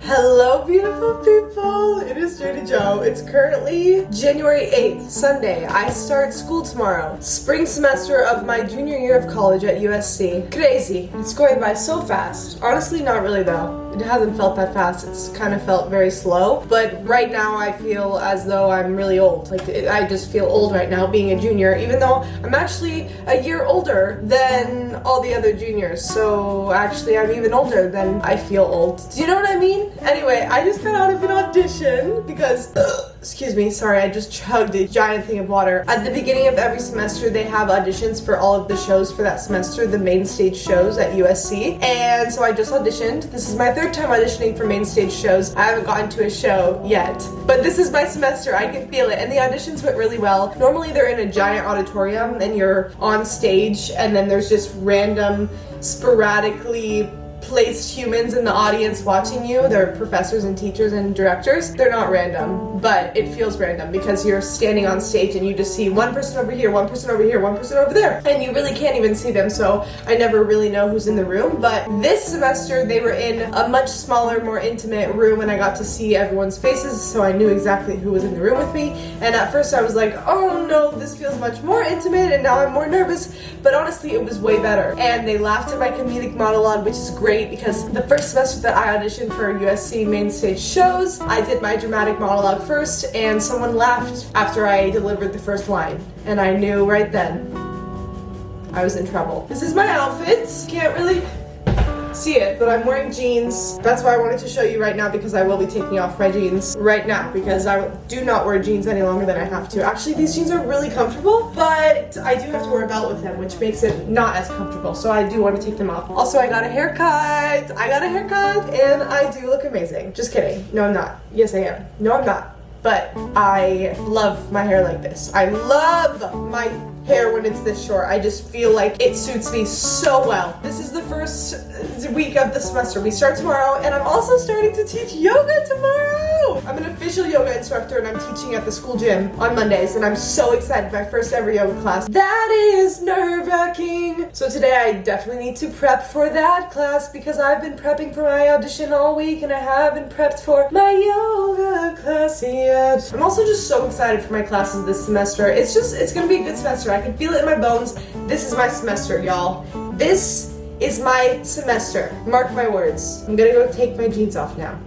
Hello beautiful people, it is Jada Jo. It's currently January 8th, Sunday. I start school tomorrow. Spring semester of my junior year of college at USC. Crazy. It's going by so fast. Honestly, not really though. It hasn't felt that fast. It's kind of felt very slow. But right now I feel as though I'm really old. I just feel old right now being a junior, even though I'm actually a year older than all the other juniors. So actually I'm even older than I feel old. Do you know what I mean? Anyway, I just got out of an audition because, excuse me, sorry, I just chugged a giant thing of water. At the beginning of every semester, they have auditions for all of the shows for that semester, the main stage shows at USC. And so I just auditioned. This is my third time auditioning for main stage shows. I haven't gotten to a show yet, but this is my semester. I can feel it. And the auditions went really well. Normally they're in a giant auditorium and you're on stage and then there's just random, sporadically placed humans in the audience watching you. They're professors and teachers and directors. They're not random, but it feels random because you're standing on stage and you just see one person over here, one person over here, one person over there, and you really can't even see them, so I never really know who's in the room. But this semester they were in a much smaller, more intimate room and I got to see everyone's faces, so I knew exactly who was in the room with me. And at first I was like, oh no, this feels much more intimate, and now I'm more nervous, but honestly it was way better. And they laughed at my comedic monologue, which is great because the first semester that I auditioned for USC main stage shows, I did my dramatic monologue first and someone laughed after I delivered the first line. And I knew right then I was in trouble. This is my outfit. Can't really see it, but I'm wearing jeans. That's why I wanted to show you right now because I will be taking off my jeans right now because I do not wear jeans any longer than I have to. Actually, these jeans are really comfortable, but I do have to wear a belt with them, which makes it not as comfortable, so I do want to take them off. Also, I got a haircut. And I do look amazing. Just kidding. No, I'm not. Yes, I am. No, I'm not. But I love my hair like this. I love my hair when it's this short. I just feel like it suits me so well. This is the first week of the semester. We start tomorrow and I'm also starting to teach yoga tomorrow. I'm an official yoga instructor and I'm teaching at the school gym on Mondays and I'm so excited. My first ever yoga class. That is nerve-wracking. So today I definitely need to prep for that class because I've been prepping for my audition all week and I haven't prepped for my yoga class yet. I'm also just so excited for my classes this semester. It's gonna be a good semester. I can feel it in my bones. This is my semester, y'all. This is my semester. Mark my words. I'm gonna go take my jeans off now.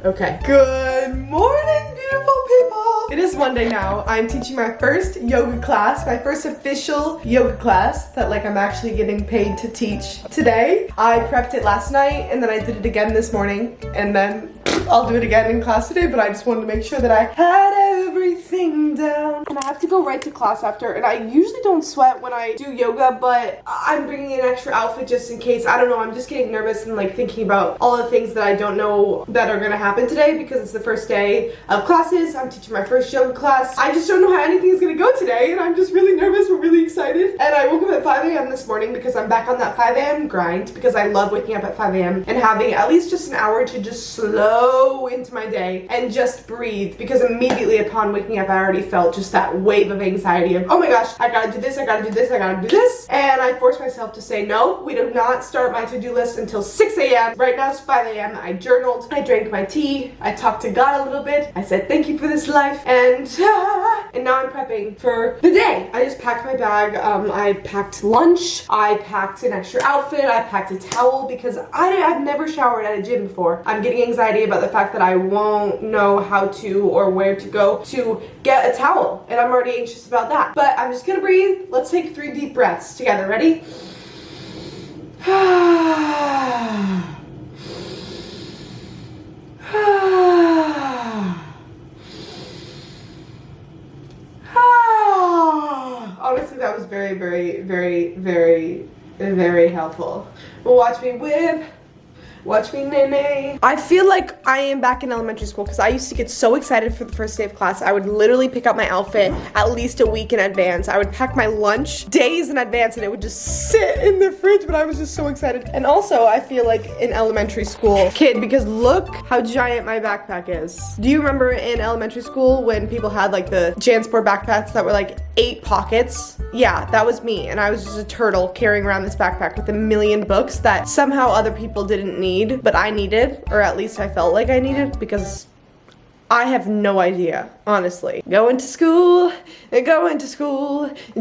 Okay. Good morning, beautiful people. It is Monday now. I'm teaching my first yoga class, my first official yoga class that I'm actually getting paid to teach today. I prepped it last night and then I did it again this morning and then I'll do it again in class today, but I just wanted to make sure that I had everything down. And I have to go right to class after, and I usually don't sweat when I do yoga, but I'm bringing an extra outfit just in case. I don't know, I'm just getting nervous and thinking about all the things that I don't know that are gonna happen today because it's the first day of classes. I'm teaching my first yoga class. I just don't know how anything is gonna go today, and I'm just really nervous but really excited. And I woke up at 5 a.m. this morning because I'm back on that 5 a.m. grind because I love waking up at 5 a.m. and having at least just an hour to just slow into my day and just breathe, because immediately upon waking up I already felt just that wave of anxiety of, oh my gosh, I gotta do this, I gotta do this, I gotta do this. And I forced myself to say, no, we do not start my to-do list until 6 a.m. Right now it's 5 a.m. I journaled, I drank my tea, I talked to God a little bit, I said thank you for this life, and now I'm prepping for the day. I just packed my bag. I packed lunch, I packed an extra outfit, I packed a towel because I've never showered at a gym before. I'm getting anxiety about the fact that I won't know how to or where to go to get a towel, and I'm already anxious about that. But I'm just gonna breathe. Let's take 3 deep breaths together. Ready? Honestly, that was very, very, very, very, very helpful. Watch me whip. Watch me, nay. I feel like I am back in elementary school because I used to get so excited for the first day of class. I would literally pick out my outfit at least a week in advance. I would pack my lunch days in advance and it would just sit in the fridge, but I was just so excited. And also, I feel like an elementary school kid because look how giant my backpack is. Do you remember in elementary school when people had the JanSport backpacks that were 8 pockets? Yeah, that was me. And I was just a turtle carrying around this backpack with a million books that somehow other people didn't need. need, but I needed, or at least I felt like I needed, because I have no idea, honestly. Going to school,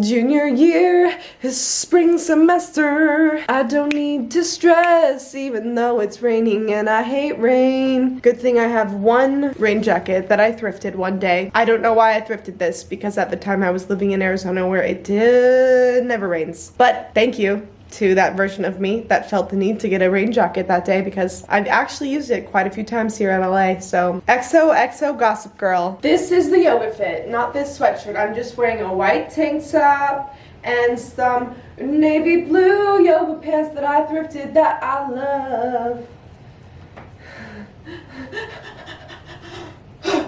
junior year, spring semester. I don't need to stress, even though it's raining and I hate rain. Good thing I have one rain jacket that I thrifted one day. I don't know why I thrifted this, because at the time I was living in Arizona where it never rains. But thank you to that version of me that felt the need to get a rain jacket that day, because I've actually used it quite a few times here in LA. So XOXO Gossip Girl. This is the yoga fit, not this sweatshirt. I'm just wearing a white tank top and some navy blue yoga pants that I thrifted that I love.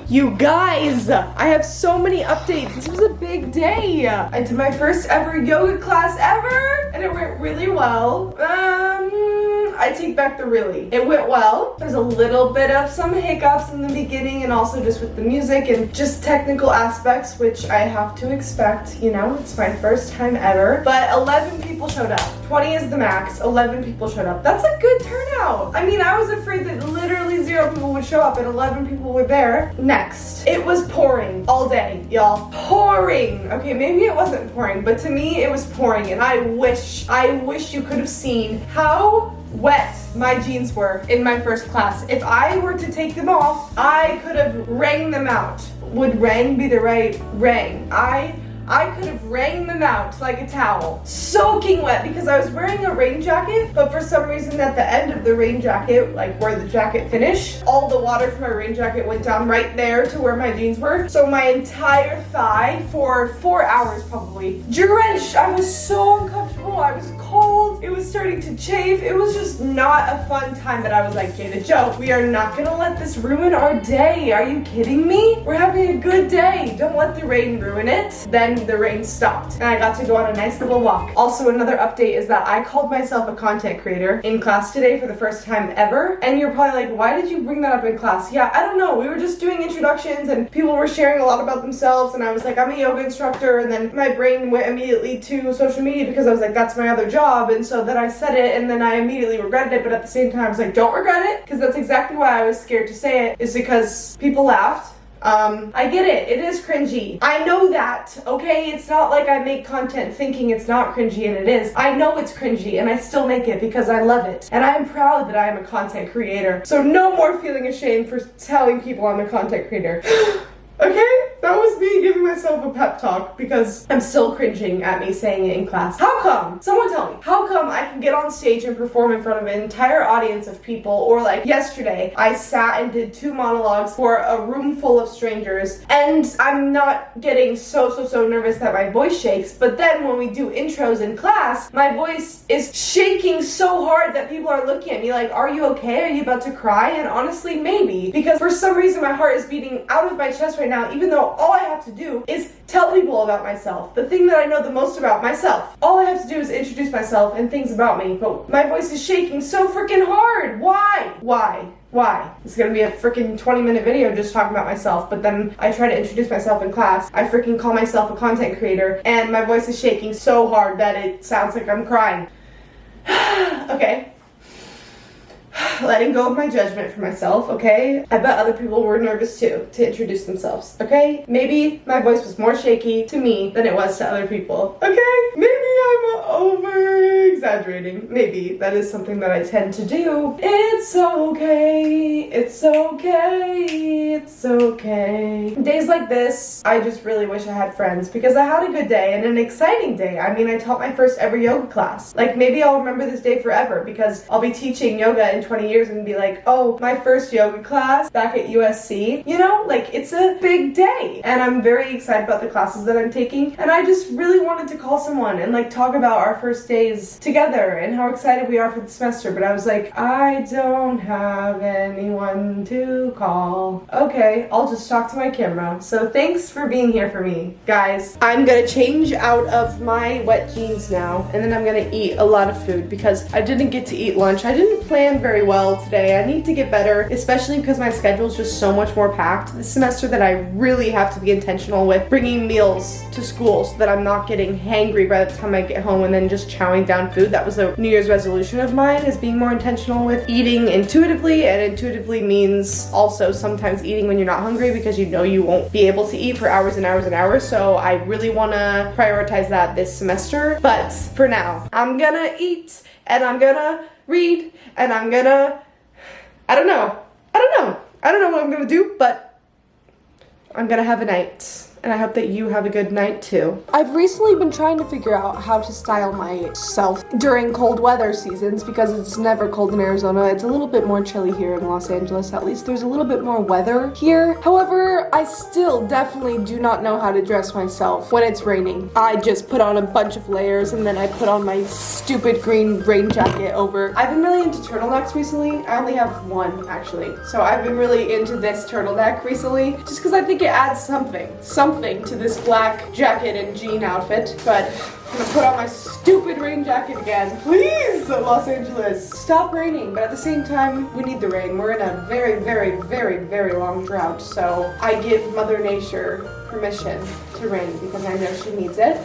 You guys, I have so many updates. This was a big day. I did my first ever yoga class ever, and it went really well. I take back the really. It went well. There's a little bit of some hiccups in the beginning, and also just with the music and just technical aspects, which I have to expect, you know, it's my first time ever. But 11 people showed up. 20 is the max, 11 people showed up. That's a good turnout. I mean, I was afraid that literally 0 people would show up and 11 people were there. Next, it was pouring all day, y'all. Pouring. Okay, maybe it wasn't pouring, but to me it was pouring, and I wish you could have seen how wet my jeans were in my first class. If I were to take them off, I could have wrung them out. Would wrang be the right wrang? I could have wrung them out like a towel. Soaking wet, because I was wearing a rain jacket, but for some reason at the end of the rain jacket, like where the jacket finished, all the water from my rain jacket went down right there to where my jeans were. So my entire thigh for 4 hours probably drenched. I was so uncomfortable. I was cold. It was starting to chafe. It was just not a fun time, but I was like, Jada Jo, we are not gonna let this ruin our day. Are you kidding me? We're having a good day. Don't let the rain ruin it. Then the rain stopped and I got to go on a nice little walk. Also, another update is that I called myself a content creator in class today for the first time ever. And you're probably like, why did you bring that up in class? Yeah, I don't know. We were just doing introductions and people were sharing a lot about themselves, and I was like, I'm a yoga instructor, and then my brain went immediately to social media because I was like, that's my other job. And so then I said it, and then I immediately regretted it, but at the same time I was like, don't regret it, because that's exactly why I was scared to say it, is because people laughed. I get it. It is cringy. I know that, okay? It's not like I make content thinking it's not cringy, and it is. I know it's cringy, and I still make it because I love it. And I'm proud that I am a content creator. So no more feeling ashamed for telling people I'm a content creator. Okay? That was me giving myself a pep talk, because I'm still cringing at me saying it in class. How come? Someone tell me. How come I can get on stage and perform in front of an entire audience of people, or like yesterday, I sat and did 2 monologues for a room full of strangers, and I'm not getting so nervous that my voice shakes, but then when we do intros in class, my voice is shaking so hard that people are looking at me like, are you okay? Are you about to cry? And honestly, maybe, because for some reason my heart is beating out of my chest right now, even though all I have to do is tell people about myself. The thing that I know the most about myself. All I have to do is introduce myself and things about me, but my voice is shaking so freaking hard. Why? It's gonna be a freaking 20-minute video just talking about myself, but then I try to introduce myself in class. I freaking call myself a content creator, and my voice is shaking so hard that it sounds like I'm crying. Okay. Letting go of my judgment for myself, okay? I bet other people were nervous too to introduce themselves, okay? Maybe my voice was more shaky to me than it was to other people, okay? Maybe I'm over-exaggerating. Maybe that is something that I tend to do. It's okay, it's okay, it's okay. Days like this, I just really wish I had friends, because I had a good day and an exciting day. I mean, I taught my first ever yoga class. Like, maybe I'll remember this day forever, because I'll be teaching yoga in 20 years and be like, oh, my first yoga class back at USC. You know, like, it's a big day. And I'm very excited about the classes that I'm taking. And I just really wanted to call someone and like talk about our first days together and how excited we are for the semester. But I was like, I don't have anyone to call. Okay, I'll just talk to my camera. So thanks for being here for me, guys. I'm gonna change out of my wet jeans now, and then I'm gonna eat a lot of food because I didn't get to eat lunch. I didn't plan very well today. I need to get better, especially because my schedule is just so much more packed this semester that I really have to be intentional with bringing meals to school so that I'm not getting hangry by the time I get home and then just chowing down food. That was a New Year's resolution of mine, is being more intentional with eating intuitively, and intuitively means also sometimes eating when you're not hungry because you know you won't be able to eat for hours and hours and hours. So I really want to prioritize that this semester. But for now, I'm gonna eat and I'm gonna read and I'm gonna, I don't know what I'm gonna do, but I'm gonna have a night. And I hope that you have a good night too. I've recently been trying to figure out how to style myself during cold weather seasons because it's never cold in Arizona. It's a little bit more chilly here in Los Angeles. At least there's a little bit more weather here. However, I still definitely do not know how to dress myself when it's raining. I just put on a bunch of layers and then I put on my stupid green rain jacket over. I've been really into turtlenecks recently. I only have one actually. So I've been really into this turtleneck recently just because I think it adds something to this black jacket and jean outfit. But I'm gonna put on my stupid rain jacket again. Please, Los Angeles, stop raining. But at the same time, we need the rain. We're in a very, very, very, very long drought. So I give Mother Nature permission to rain because I know she needs it.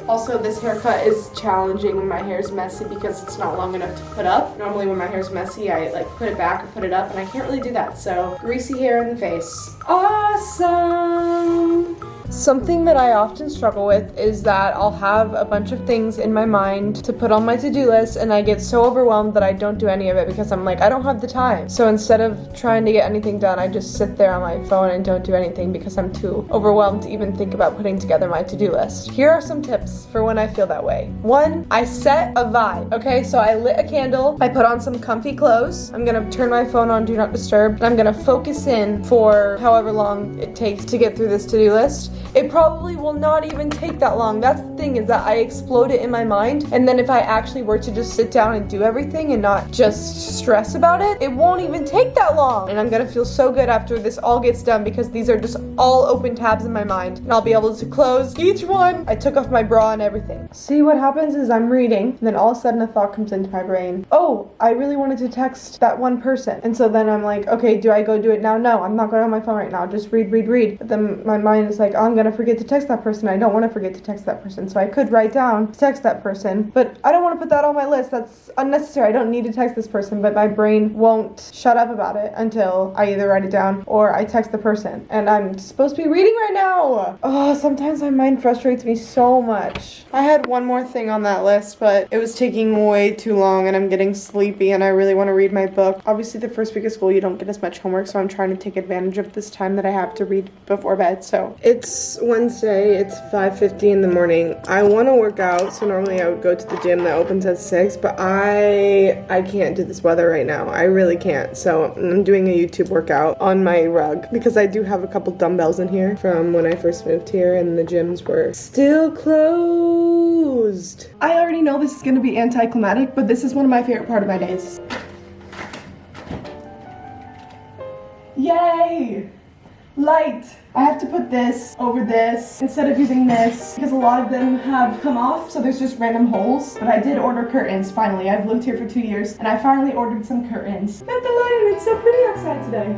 Also, this haircut is challenging when my hair is messy because it's not long enough to put up. Normally when my hair is messy, I like put it back or put it up, and I can't really do that. So greasy hair in the face. Awesome! Something that I often struggle with is that I'll have a bunch of things in my mind to put on my to-do list, and I get so overwhelmed that I don't do any of it because I'm like, I don't have the time. So instead of trying to get anything done, I just sit there on my phone and don't do anything because I'm too overwhelmed to even think about putting together my to-do list. Here are some tips for when I feel that way. 1, I set a vibe. Okay, so I lit a candle, I put on some comfy clothes, I'm gonna turn my phone on Do Not Disturb, and I'm gonna focus in for however long it takes to get through this to-do list. It probably will not even take that long. That's the thing, is that I explode it in my mind, and then if I actually were to just sit down and do everything and not just stress about it, it won't even take that long. And I'm gonna feel so good after this all gets done because these are just all open tabs in my mind, and I'll be able to close each one. I took off my bra and everything. See, what happens is I'm reading, and then all of a sudden a thought comes into my brain. Oh, I really wanted to text that one person. And so then I'm like, okay, do I go do it now? No, I'm not going on my phone right now. Just read. But then my mind is like, oh, I'm gonna forget to text that person. I don't want to forget to text that person. So I could write down to text that person, but I don't want to put that on my list. That's unnecessary. I don't need to text this person, but my brain won't shut up about it until I either write it down or I text the person. And I'm supposed to be reading right now. Oh, sometimes my mind frustrates me so much. I had one more thing on that list, but it was taking way too long and I'm getting sleepy and I really want to read my book. Obviously the first week of school you don't get as much homework, so I'm trying to take advantage of this time that I have to read before bed. So it's Wednesday, it's 5:50 in the morning. I want to work out, so normally I would go to the gym that opens at 6, but I can't do this weather right now. I really can't. So I'm doing a YouTube workout on my rug because I do have a couple dumbbells in here from when I first moved here and the gyms were still closed. I already know this is going to be anticlimactic, but this is one of my favorite part of my days. Yay! Light! I have to put this over this instead of using this because a lot of them have come off, so there's just random holes. But I did order curtains finally. I've lived here for 2 years and I finally ordered some curtains. Look at the lighting, it's so pretty outside today.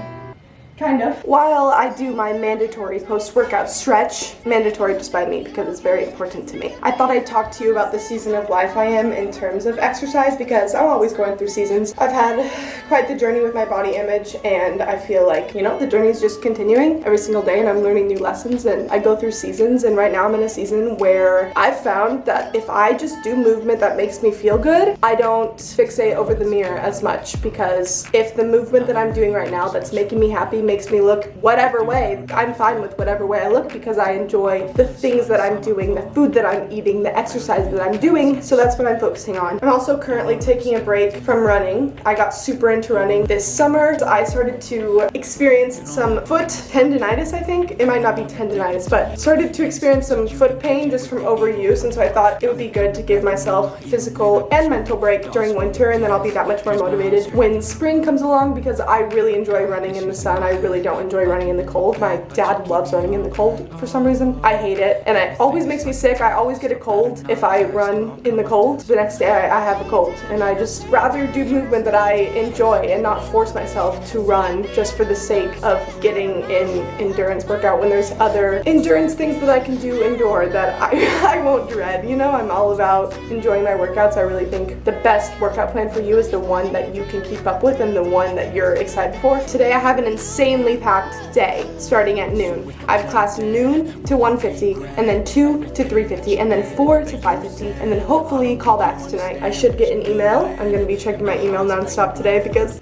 Kind of. While I do my mandatory post-workout stretch, mandatory just by me because it's very important to me, I thought I'd talk to you about the season of life I am in terms of exercise because I'm always going through seasons. I've had quite the journey with my body image and I feel like, you know, the journey is just continuing every single day and I'm learning new lessons and I go through seasons, and right now I'm in a season where I've found that if I just do movement that makes me feel good, I don't fixate over the mirror as much, because if the movement that I'm doing right now that's making me happy makes me look whatever way, I'm fine with whatever way I look because I enjoy the things that I'm doing, the food that I'm eating, the exercise that I'm doing, so that's what I'm focusing on. I'm also currently taking a break from running. I got super into running this summer. I started to experience some foot tendinitis, I think. It might not be tendinitis, but started to experience some foot pain just from overuse, and so I thought it would be good to give myself physical and mental break during winter, and then I'll be that much more motivated when spring comes along because I really enjoy running in the sun. I really don't enjoy running in the cold. My dad loves running in the cold for some reason. I hate it, and it always makes me sick. I always get a cold if I run in the cold. The next day I have a cold, and I just rather do movement that I enjoy and not force myself to run just for the sake of getting in endurance workout when there's other endurance things that I can do indoor that I won't dread. You know, I'm all about enjoying my workouts. I really think the best workout plan for you is the one that you can keep up with and the one that you're excited for. Today I have an insanely packed day starting at noon. I have class noon to 1:50, and then 2 to 3:50, and then 4 to 5:50, and then hopefully callbacks tonight. I should get an email. I'm gonna be checking my email nonstop today because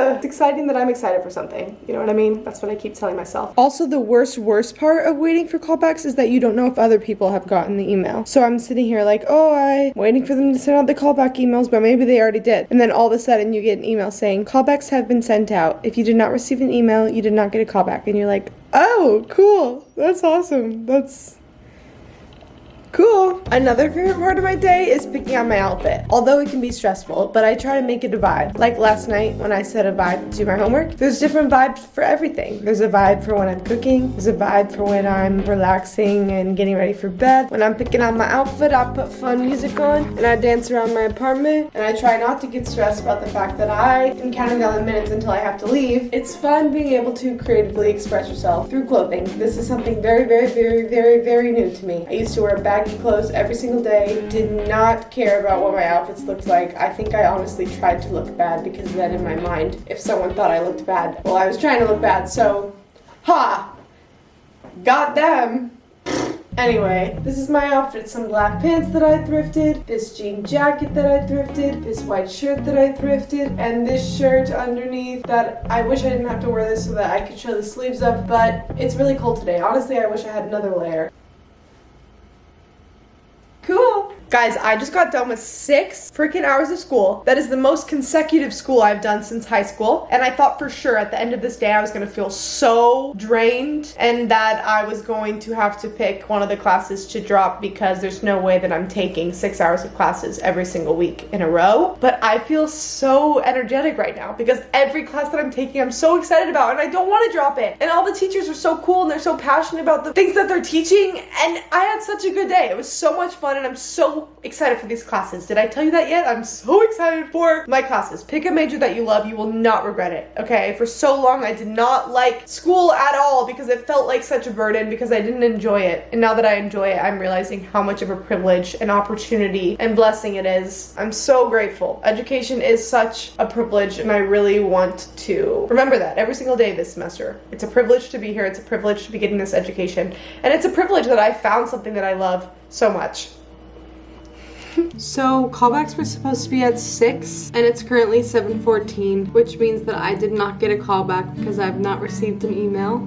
it's exciting that I'm excited for something. You know what I mean? That's what I keep telling myself. Also, the worst part of waiting for callbacks is that you don't know if other people have gotten the email. So I'm sitting here like, oh, I'm waiting for them to send out the callback emails, but maybe they already did. And then all of a sudden you get an email saying, callbacks have been sent out. If you did not receive an email, you did not get a callback. And you're like, oh, cool. That's awesome. That's cool. Another favorite part of my day is picking out my outfit. Although it can be stressful, but I try to make it a vibe. Like last night when I set a vibe to do my homework, there's different vibes for everything. There's a vibe for when I'm cooking. There's a vibe for when I'm relaxing and getting ready for bed. When I'm picking out my outfit, I put fun music on and I dance around my apartment, and I try not to get stressed about the fact that I am counting down the minutes until I have to leave. It's fun being able to creatively express yourself through clothing. This is something very, very, very, very, very new to me. I used to wear baggy clothes every single day, did not care about what my outfits looked like. I think I honestly tried to look bad because then in my mind, if someone thought I looked bad, well, I was trying to look bad, so, ha! Got them! Anyway, this is my outfit. Some black pants that I thrifted, this jean jacket that I thrifted, this white shirt that I thrifted, and this shirt underneath that I wish I didn't have to wear this so that I could show the sleeves up, but it's really cold today. Honestly, I wish I had another layer. Cool. Guys, I just got done with 6 freaking hours of school. That is the most consecutive school I've done since high school. And I thought for sure at the end of this day I was going to feel so drained and that I was going to have to pick one of the classes to drop because there's no way that I'm taking 6 hours of classes every single week in a row. But I feel so energetic right now because every class that I'm taking I'm so excited about and I don't want to drop it. And all the teachers are so cool and they're so passionate about the things that they're teaching. And I had such a good day. It was so much fun and I'm so excited for these classes. Did I tell you that yet? I'm so excited for my classes. Pick a major that you love. You will not regret it, okay? For so long, I did not like school at all because it felt like such a burden because I didn't enjoy it. And now that I enjoy it, I'm realizing how much of a privilege and opportunity and blessing it is. I'm so grateful. Education is such a privilege and I really want to remember that every single day this semester. It's a privilege to be here. It's a privilege to be getting this education. And it's a privilege that I found something that I love so much. So callbacks were supposed to be at 6 and it's currently 7:14, which means that I did not get a callback because I've not received an email.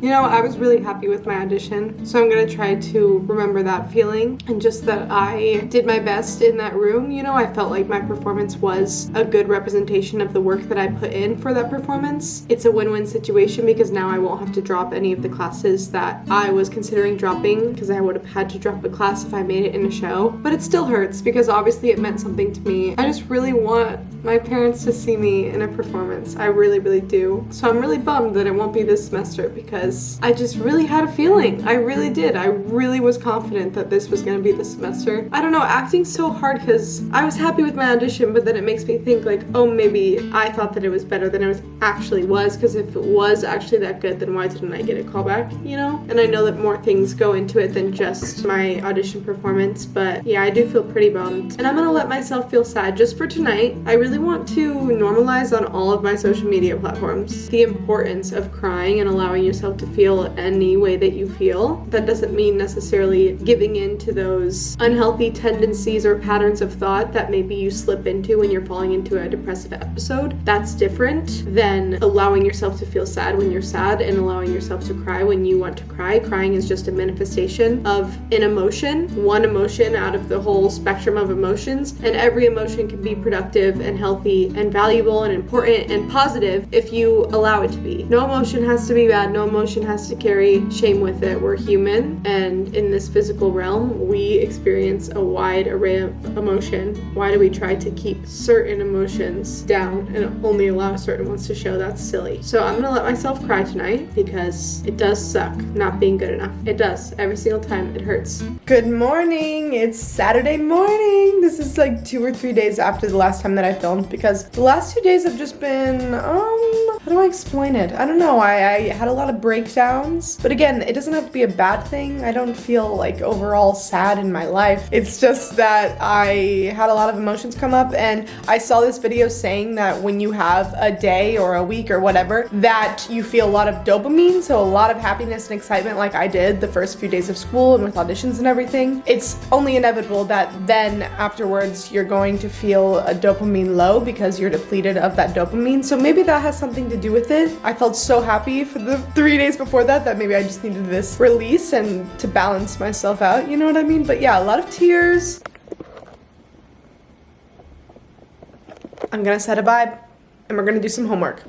You know, I was really happy with my audition, so I'm gonna try to remember that feeling and just that I did my best in that room. You know, I felt like my performance was a good representation of the work that I put in for that performance. It's a win-win situation because now I won't have to drop any of the classes that I was considering dropping because I would have had to drop a class if I made it in a show. But it still hurts because obviously it meant something to me. I just really want my parents to see me in a performance. I really, really do. So I'm really bummed that it won't be this semester because I just really had a feeling. I really did. I really was confident that this was gonna be the semester. I don't know, acting's so hard because I was happy with my audition, but then it makes me think like, oh, maybe I thought that it was better than it actually was, because if it was actually that good, then why didn't I get a callback, you know? And I know that more things go into it than just my audition performance, but yeah, I do feel pretty bummed. And I'm gonna let myself feel sad just for tonight. I really want to normalize on all of my social media platforms the importance of crying and allowing yourself to feel any way that you feel. That doesn't mean necessarily giving in to those unhealthy tendencies or patterns of thought that maybe you slip into when you're falling into a depressive episode. That's different than allowing yourself to feel sad when you're sad and allowing yourself to cry when you want to cry. Crying is just a manifestation of an emotion, one emotion out of the whole spectrum of emotions, and every emotion can be productive and healthy and valuable and important and positive if you allow it to be. No emotion has to be bad. No emotion emotion has to carry shame with it. We're human, and in this physical realm, we experience a wide array of emotion. Why do we try to keep certain emotions down and only allow certain ones to show? That's silly. So I'm gonna let myself cry tonight because it does suck not being good enough. It does. Every single time. It hurts. Good morning. It's Saturday morning. This is like 2 or 3 days after the last time that I filmed because the last 2 days have just been, how do I explain it? I don't know. I had a lot of breakdowns, but again, it doesn't have to be a bad thing. I don't feel like overall sad in my life. It's just that I had a lot of emotions come up, and I saw this video saying that when you have a day or a week or whatever, that you feel a lot of dopamine, so a lot of happiness and excitement like I did the first few days of school and with auditions and everything. It's only inevitable that then afterwards you're going to feel a dopamine low because you're depleted of that dopamine. So maybe that has something to do with it. I felt so happy for the 3 days before that maybe I just needed this release and to balance myself out, you know what I mean? But yeah, a lot of tears. I'm gonna set a vibe and we're gonna do some homework.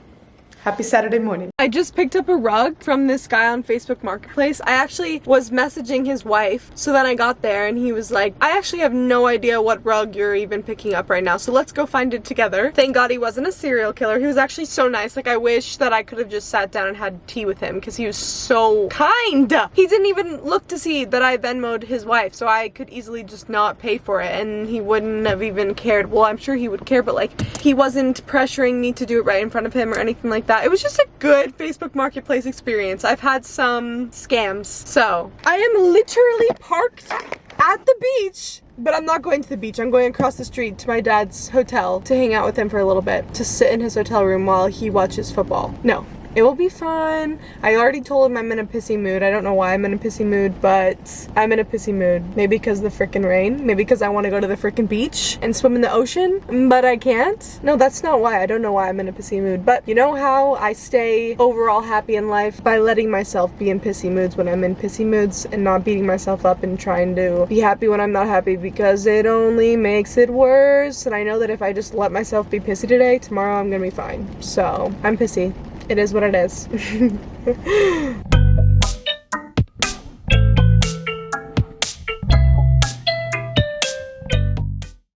Happy Saturday morning. I just picked up a rug from this guy on Facebook Marketplace. I actually was messaging his wife, so then I got there and he was like, I actually have no idea what rug you're even picking up right now, so let's go find it together. Thank God he wasn't a serial killer. He was actually so nice. Like, I wish that I could have just sat down and had tea with him because he was so kind. He didn't even look to see that I Venmo'd his wife, so I could easily just not pay for it and he wouldn't have even cared. Well, I'm sure he would care, but like, he wasn't pressuring me to do it right in front of him or anything like that. It was just a good Facebook Marketplace experience. I've had some scams. So I am literally parked at the beach, but I'm not going to the beach. I'm going across the street to my dad's hotel to hang out with him for a little bit, to sit in his hotel room while he watches football. No. It will be fun. I already told him I'm in a pissy mood. I don't know why I'm in a pissy mood, but I'm in a pissy mood. Maybe because of the frickin' rain. Maybe because I want to go to the frickin' beach and swim in the ocean, but I can't. No, that's not why. I don't know why I'm in a pissy mood. But you know how I stay overall happy in life? By letting myself be in pissy moods when I'm in pissy moods and not beating myself up and trying to be happy when I'm not happy, because it only makes it worse. And I know that if I just let myself be pissy today, tomorrow I'm gonna be fine. So I'm pissy. It is what it is.